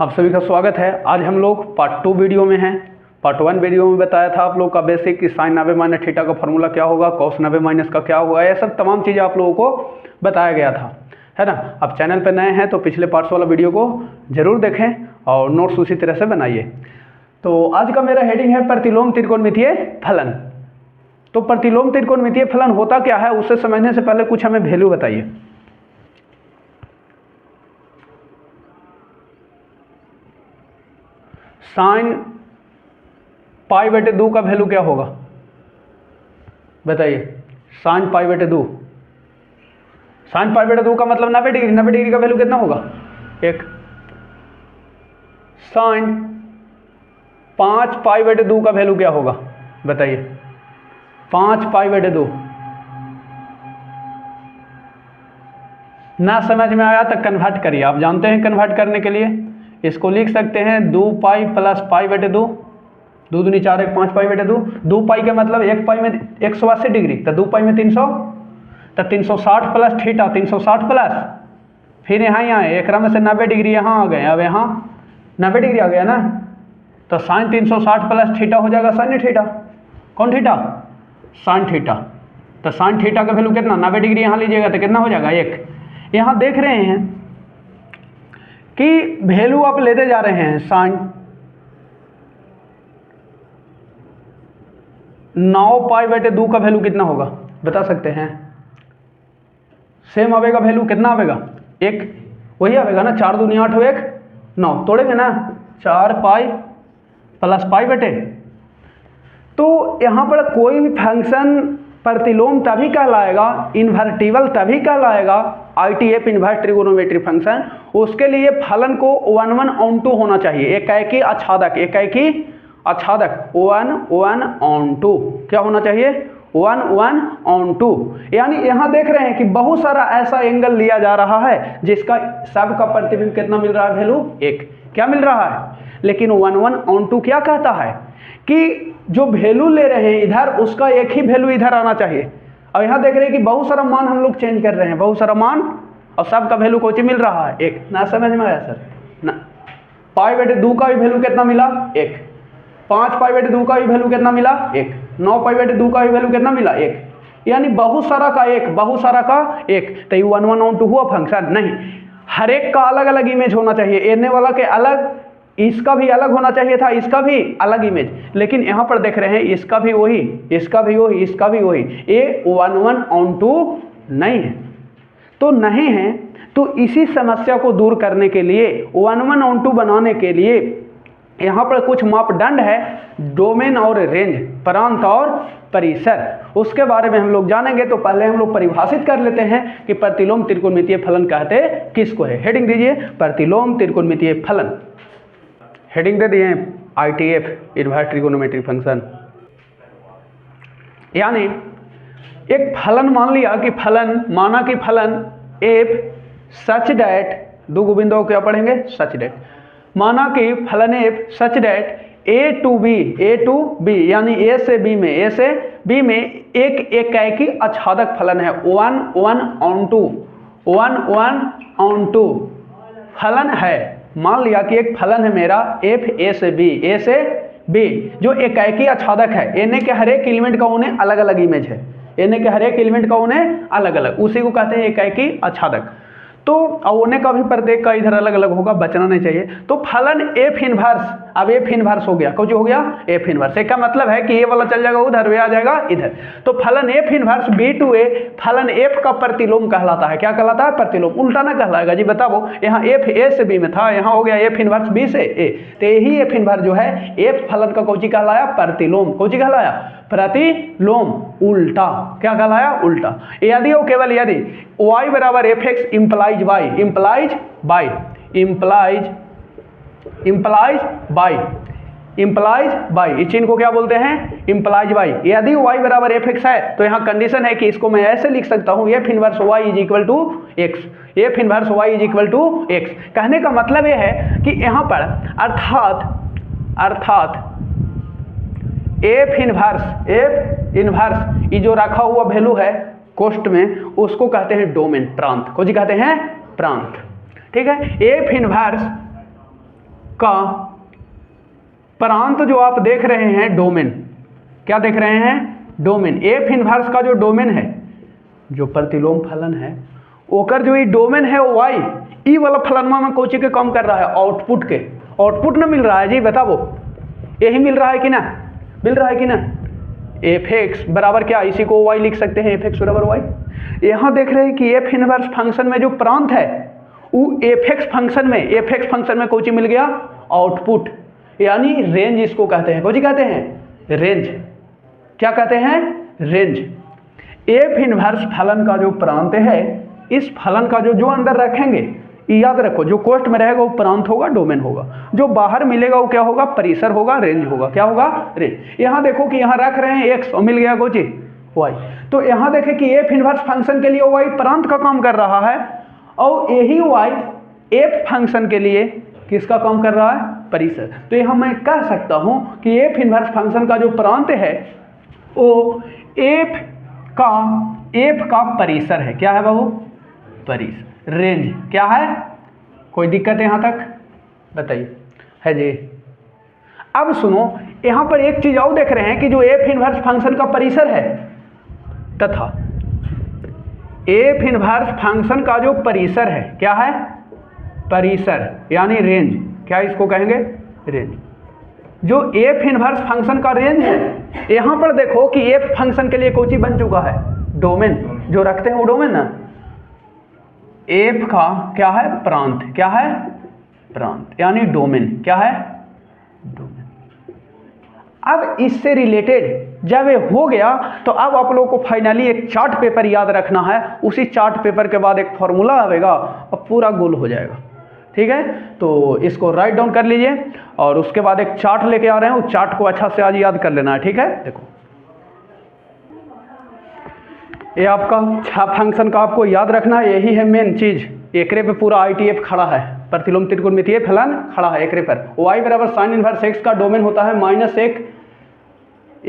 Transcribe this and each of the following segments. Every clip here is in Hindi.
आप सभी का स्वागत है। आज हम लोग पार्ट 2 वीडियो में हैं। पार्ट 1 वीडियो में बताया था आप लोग का बेसिक कि साइन 90 माइनस थीटा का फॉर्मूला क्या होगा, कॉस 90 माइनस का क्या होगा, ये सब तमाम चीज़ें आप लोगों को बताया गया था, है ना। अब चैनल पर नए हैं तो पिछले पार्ट्स वाला वीडियो को जरूर देखें और नोट्स उसी तरह से बनाइए। तो आज का मेरा हेडिंग है प्रतिलोम त्रिकोणमितीय फलन। तो प्रतिलोम त्रिकोणमितीय फलन होता क्या है, उसे समझने से पहले कुछ हमें वैल्यू बताइए। साइन पाई बटे 2 का वैल्यू क्या होगा बताइए। साइन पाई बटे 2, साइन पाई बटे 2 का मतलब 90 डिग्री। 90 डिग्री का वैल्यू कितना होगा? 1। साइन 5 पाई बटे 2 का वैल्यू क्या होगा बताइए। 5 पाई बटे 2। ना समझ में आया तो कन्वर्ट करिए। आप जानते हैं कन्वर्ट करने के लिए इसको लिख सकते हैं 2 पाई प्लस पाई बटे 2। 2 दूनी 4 1 5 पाई बटे 2। 2 पाई का मतलब 1 पाई में 180 डिग्री, तो 2 पाई में 300, तो 360 प्लस थीटा 360 प्लस फिर यहाँ एक में से 90 डिग्री यहाँ आ गए। अब यहाँ 90 डिग्री आ गया ना, तो साइन 360 प्लस थीटा हो जाएगा साइन थीटा। कौन थीटा? Sine theta. तो साइन थीटा का वैल्यू कितना? 90 डिग्री यहाँ लीजिएगा तो कितना हो जाएगा? 1। यहाँ देख रहे हैं कि वैल्यू आप लेते जा रहे हैं। साइन 9 पाई बटे 2 का वैल्यू कितना होगा बता सकते हैं? सेम आवेगा वैल्यू, कितना आवेगा? 1 वही आवेगा ना। 4 दूनी 8 1 9 तोड़ेंगे ना, 4 पाई प्लस पाई बटे। तो यहाँ पर कोई भी फंक्शन प्रतिलोम तभी कहलाएगा, इन्वर्टिबल तभी कहलाएगा, ITF इन्वर्स ट्रिगोनोमेट्री फंक्शन। उसके लिए फलन को 1 1 on 2 होना चाहिए। एकाएकी आच्छादक, एकाएकी आच्छादक 1 1 on 2 क्या होना चाहिए? 1 1 on 2। यानी यहाँ देख रहे हैं कि बहुत सारा ऐसा एंगल लिया जा रहा है जिसका सबका प्रतिबिंब कितना मिल रहा है? वैल्यू 1। क्या मिल रहा है? लेकिन 1 1 on 2 क्या कहता है कि जो वैल्यू ले रहे हैं इधर, उसका एक ही वैल्यू इधर आना चाहिए। अब यहाँ देख रहे हैं कि बहुत सारा मान हम लोग चेंज कर रहे हैं, बहुत सारा मान, और सबका वैल्यू कोई मिल रहा है 1। ना समझ में आया सर? ना। पाई बटे 2 का भी वैल्यू कितना मिला? 1। 5 पाई बटे 2 का भी वैल्यू कितना मिला? 1। 9 पाई बटे 2 का भी वैल्यू कितना मिला? 1। यानी बहुत सारा का 1, बहुत सारा का 1। तो ये 1 1 on 2 हुआ फंक्शन? नहीं, हर एक का अलग अलग इमेज होना चाहिए। एने वाला के अलग, इसका भी अलग होना चाहिए था, इसका भी अलग इमेज। लेकिन यहाँ पर देख रहे हैं इसका भी वही, इसका भी वही, इसका भी वही। ये 1 1 on 2 नहीं है। तो नहीं है, तो इसी समस्या को दूर करने के लिए, 1 1 on 2 बनाने के लिए यहाँ पर कुछ मापदंड है, डोमेन और रेंज, प्रांत और परिसर। उसके बारे में हम लोग जानेंगे। तो पहले हम लोग परिभाषित कर लेते हैं कि प्रतिलोम त्रिकोणमितीय फलन कहते किसको है। हेडिंग दीजिए, प्रतिलोम त्रिकोणमितीय फलन। हेडिंग दे दिए ITF इन्वर्स ट्रिगोनोमेट्री फंक्शन। यानी एक फलन मान लिया कि फलन, माना कि फलन f सच डैट, 2 बिंदुओं क्या पढ़ेंगे? Such that. माना कि फलन f such that a to b यानी a से b में, a से b में एक एकाएकी आच्छादक फलन है 1 1 on 2, 1 1 on 2 फलन है। मान लिया कि एक फलन है मेरा f a से b, जो एकाएकी आच्छादक है। एने के हर एक एलिमेंट का उन्हें अलग अलग इमेज है, एने के हर एक एलिमेंट का उन्हें अलग अलग, उसी को कहते हैं एकाएकी आच्छादक। तो ओने का भी प्रत्येक का इधर अलग अलग होगा, बचना नहीं चाहिए। तो फलन f इनवर्स, अब f इनवर्स हो गया, कौन हो गया? f inverse. इसका मतलब है कि ये वाला चल जाएगा उधर, वे आ जाएगा इधर। तो फलन f inverse b to a फलन f का प्रतिलोम कहलाता है। क्या कहलाता है? प्रतिलोम। उल्टा ना कहलाएगा जी, बताओ। यहाँ f a से b में था, यहाँ हो गया f इनवर्स b से a। तो यही f इनवर्स जो है f फलन का कौची कहलाया? प्रतिलोम। कौची कहलाया? प्रतिलोम। उल्टा। क्या कहलाया? उल्टा। यदि वो केवल यदि y बराबर fx implies by, implies by, implies by, implies by, इस चिन्ह को क्या बोलते हैं? Implies by. यदि y बराबर fx है तो यहाँ कंडीशन है कि इसको मैं ऐसे लिख सकता हूँ f inverse y is equal to x, f inverse y is equal to x। कहने का मतलब यह है कि यहाँ पर अर्थात f इनवर्स ये जो रखा हुआ वैल्यू है कोष्ठ में, उसको कहते हैं डोमेन, प्रांत। को जी कहते हैं? प्रांत। ठीक है। f इनवर्स का प्रांत जो आप देख रहे हैं डोमेन, क्या देख रहे हैं? डोमेन। एफ इनवर्स का जो डोमेन है, जो प्रतिलोम फलन है, ओकर जो ये डोमेन है वाई, ई वाला फलनमा में कोची के कम कर रहा है? आउटपुट के। आउटपुट ना मिल रहा है जी, बताओ यही मिल रहा है कि ना? मिल रहा है कि ना? एफ एक्स बराबर क्या, इसी को वाई लिख सकते हैं, एफ एक्स बराबर वाई। यहाँ देख रहे हैं कि एफ इनवर्स फंक्शन में जो प्रांत है वो एफ एक्स फंक्शन में कोची मिल गया? आउटपुट, यानी रेंज इसको कहते हैं। कोची कहते हैं? रेंज। क्या कहते हैं? रेंज। एफ इनवर्स फलन का जो प्रांत है, इस फलन का जो अंदर रखेंगे, याद रखो जो कोष्ठ में रहेगा वो प्रांत होगा, डोमेन होगा, जो बाहर मिलेगा वो क्या होगा? परिसर होगा, रेंज होगा। क्या होगा? रेंज। यहाँ देखो कि यहाँ रख रहे हैं एक्स और मिल गया कोची वाई, तो यहाँ देखें कि एफ इनवर्स फंक्शन के लिए वाई प्रांत का काम कर रहा है, और यही वाई एफ फंक्शन के लिए किसका काम कर रहा है? परिसर। तो यहाँ मैं कह सकता हूँ कि एफ इनवर्स फंक्शन का जो प्रांत है वो एफ का परिसर है। क्या है बाबू? परिसर। रेंज क्या है? कोई दिक्कत है यहाँ तक? बताइए। है जी। अब सुनो, यहाँ पर एक चीज और देख रहे हैं कि जो एफ इनवर्स फंक्शन का परिसर है तथा एफ इनवर्स फंक्शन का जो परिसर है, क्या है? परिसर यानी रेंज। क्या इसको कहेंगे? रेंज। जो एफ इनवर्स फंक्शन का रेंज है, यहाँ पर देखो कि एफ फंक्शन के लिए कोची बन चुका है? डोमेन। जो रखते हैं वो डोमेन ना, एफ का क्या है? प्रांत। क्या है? प्रांत यानी डोमेन। क्या है? डोमेन। अब इससे रिलेटेड जब ये हो गया तो अब आप लोगों को फाइनली एक चार्ट पेपर याद रखना है। उसी चार्ट पेपर के बाद एक फॉर्मूला आएगा और पूरा गोल हो जाएगा। ठीक है, तो इसको राइट डाउन कर लीजिए और उसके बाद एक चार्ट लेके आ रहे हैं, उस चार्ट को अच्छा से आज याद कर लेना है। ठीक है, देखो ये आपका फंक्शन का आपको याद रखना है, यही है मेन चीज। एकरे पे पूरा आईटीएफ खड़ा है, प्रतिलोम त्रिकोणमितीय फलन खड़ा है एकरे पर। y बराबर साइन इनवर्स x का डोमेन होता है -1,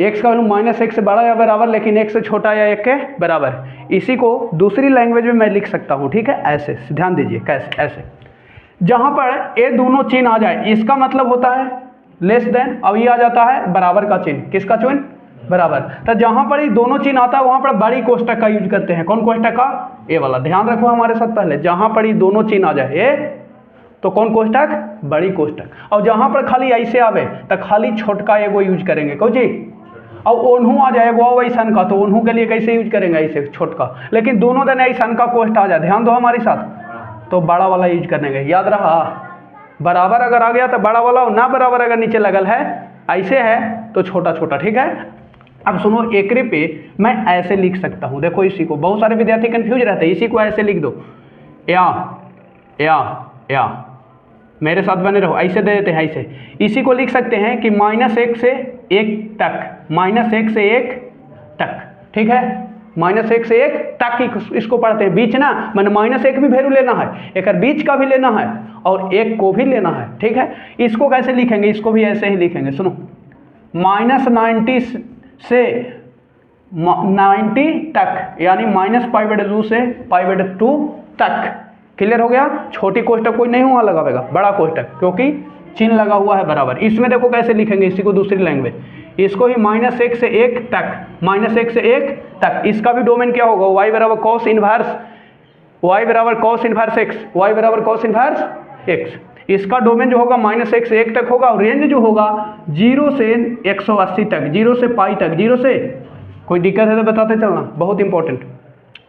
x का वैल्यू -1 से बड़ा या बराबर, लेकिन 1 से छोटा या 1 के बराबर। इसी को दूसरी लैंग्वेज में मैं लिख सकता हूँ। ठीक है, ऐसे ध्यान दीजिए, कैसे? ऐसे जहाँ पर ये दोनों चिन्ह आ जाए, इसका मतलब होता है लेस देन, अब ये आ जाता है बराबर का चिन्ह। किसका चिन्ह? बराबर। तो जहां पर ये दोनों चिन्ह आता है वहां पर बड़ी कोष्टक का यूज करते हैं। कौन कोष्टक का? ए वाला। ध्यान रखो हमारे साथ पहले, जहां पर ये दोनों चिन्ह आ जाए ए, तो कौन कोष्टक? बड़ी कोष्टक। और जहां पर खाली ऐसे आवे तो खाली छोटका एगो यूज करेंगे। कौन जी? और ओन्हू आ जाए वो ऐसन का, तो ओन्हू के लिए कैसे यूज करेंगे? ऐसे छोटका। लेकिन दोनों दिन ऐसन का कोष्ट आ जाए, ध्यान दो हमारे साथ, तो बड़ा वाला यूज करेंगे। याद रहा, बराबर अगर आ गया तो बड़ा वाला, और ना बराबर अगर नीचे लगल है ऐसे है तो छोटा छोटा। ठीक है, अब सुनो, एकरे पे मैं ऐसे लिख सकता हूँ। देखो इसी को बहुत सारे विद्यार्थी कंफ्यूज रहते हैं, इसी को ऐसे लिख दो, या मेरे साथ बने रहो, ऐसे दे देते हैं। ऐसे इसी को लिख सकते हैं कि -1 से 1 तक, -1 से 1 तक। ठीक है, -1 से 1 तक इसको पढ़ते हैं। बीच ना, मैंने -1 भी वैल्यू लेना है, एक बीच का भी लेना है और 1 को भी लेना है। ठीक है, इसको कैसे लिखेंगे? इसको भी ऐसे ही लिखेंगे। सुनो, -90 से 90 तक, यानी -π/2 से π/2 तक। क्लियर हो गया? छोटी कोष्टक कोई नहीं हुआ लगावेगा, बड़ा कोष्टक, क्योंकि चिन्ह लगा हुआ है बराबर। इसमें देखो कैसे लिखेंगे, इसी को दूसरी लैंग्वेज, इसको ही -1 से 1 तक, -1 से 1 तक। इसका भी डोमेन क्या होगा? y बराबर cos इनवर्स, y बराबर cos इनवर्स x, y बराबर cos इनवर्स x। इसका डोमेन जो होगा -1 से 1 तक होगा, और रेंज जो होगा 0 से 180 तक, 0 से पाई तक। 0 से कोई दिक्कत है तो बताते चलना, बहुत इंपॉर्टेंट।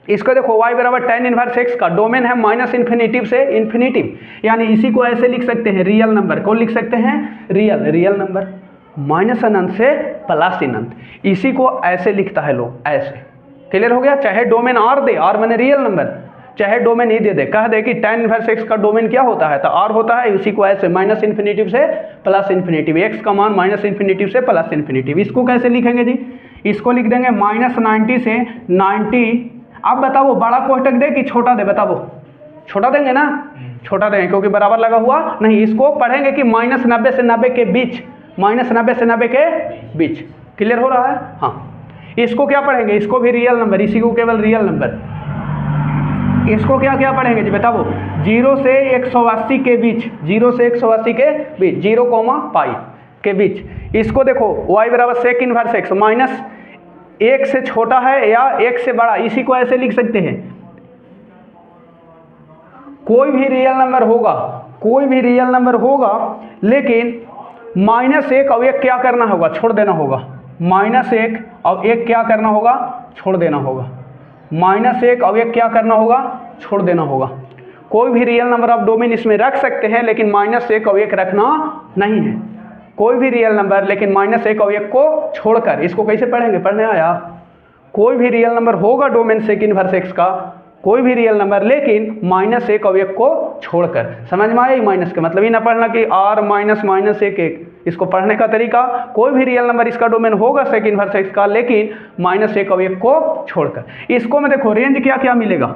इसको देखो, y बराबर tan इनवर्स x का डोमेन है -∞ से इन्फिनिटिव, यानी इसी को ऐसे लिख सकते हैं रियल नंबर। कौन लिख सकते हैं? रियल नंबर, -∞ से +∞। इसी को ऐसे लिखता है लोग, ऐसे। क्लियर हो गया? चाहे डोमेन r दे, r माने रियल नंबर, चाहे डोमेन ही दे दे, कह दे कि tan इनवर्स x का डोमेन क्या होता है, तो r होता है। इसी को ऐसे -∞ से +∞, x का मान -∞ से +∞। इसको कैसे लिखेंगे जी? इसको लिख देंगे -90 से 90। अब बताओ बड़ा कोष्टक दे कि छोटा दे? बताओ, छोटा देंगे ना? छोटा देंगे, क्योंकि बराबर लगा हुआ नहीं। इसको पढ़ेंगे कि -90 से 90 के बीच, -90 से 90 के बीच। क्लियर हो रहा है? हाँ। इसको क्या पढ़ेंगे? इसको भी रियल नंबर, इसी को केवल रियल नंबर। इसको क्या क्या पढ़ेंगे जी बताओ, 0 से 180 के बीच, 0 से 180 के बीच, 0, पाई के बीच। इसको देखो y बराबर सेक इनवर्स एक्स, माइनस 1 से छोटा है या 1 से बड़ा, इसी को ऐसे लिख सकते हैं। कोई भी रियल नंबर होगा, कोई भी रियल नंबर होगा, लेकिन -1 और 1 क्या करना होगा, छोड़ देना होगा। -1 और 1 क्या करना होगा, छोड़ देना होगा। -1 और 1 क्या करना होगा, छोड़ देना होगा। कोई भी रियल नंबर आप डोमेन इसमें रख सकते हैं, लेकिन -1 और 1 रखना नहीं है। कोई भी रियल नंबर, लेकिन -1 और 1 को छोड़कर। इसको कैसे पढ़ेंगे, पढ़ने आया? कोई भी रियल नंबर होगा डोमेन सेक इनवर्स एक्स का, कोई भी रियल नंबर, लेकिन -1 और 1 को छोड़कर। समझ में आया? माइनस का मतलब ही ना पढ़ना कि r -1 इसको पढ़ने का तरीका, कोई भी रियल नंबर इसका डोमेन होगा सेक इनवर्स एक्स का, लेकिन -1 और 1 को छोड़कर। इसको में देखो रेंज क्या क्या मिलेगा,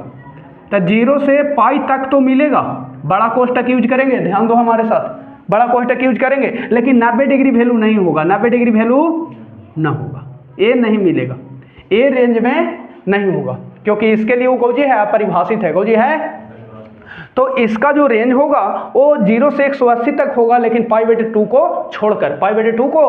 तो 0 से पाई तक तो मिलेगा। बड़ा कोष्टक यूज करेंगे, ध्यान दो हमारे साथ, बड़ा कोष्टक यूज करेंगे, लेकिन 90 डिग्री वैल्यू नहीं होगा, 90 डिग्री वैल्यू ना होगा, ये नहीं मिलेगा, ये रेंज में नहीं होगा, क्योंकि इसके लिए वो कौजी है, अपरिभाषित है, कौजी है। तो इसका जो रेंज होगा वो 0 से 180 तक होगा, लेकिन π/2 को छोड़कर, π/2 को।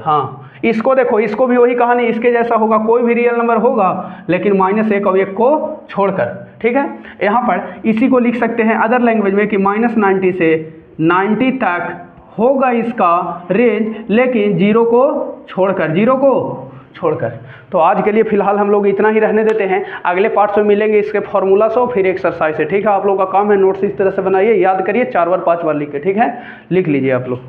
हाँ, इसको देखो, इसको भी वही कहानी इसके जैसा होगा, कोई भी रियल नंबर होगा, लेकिन -1 और 1 को छोड़कर। ठीक है, यहाँ पर इसी को लिख सकते हैं अदर लैंग्वेज में कि -90 से 90 तक होगा इसका रेंज, लेकिन 0 को छोड़कर, 0 को छोड़कर। तो आज के लिए फिलहाल हम लोग इतना ही रहने देते हैं, अगले पार्ट में मिलेंगे इसके फॉर्मूला से, फिर एक्सरसाइज से। ठीक है, आप लोगों का काम है नोट्स इस तरह से बनाइए, याद करिए, 4 बार 5 बार लिख के। ठीक है, लिख लीजिए आप लोग।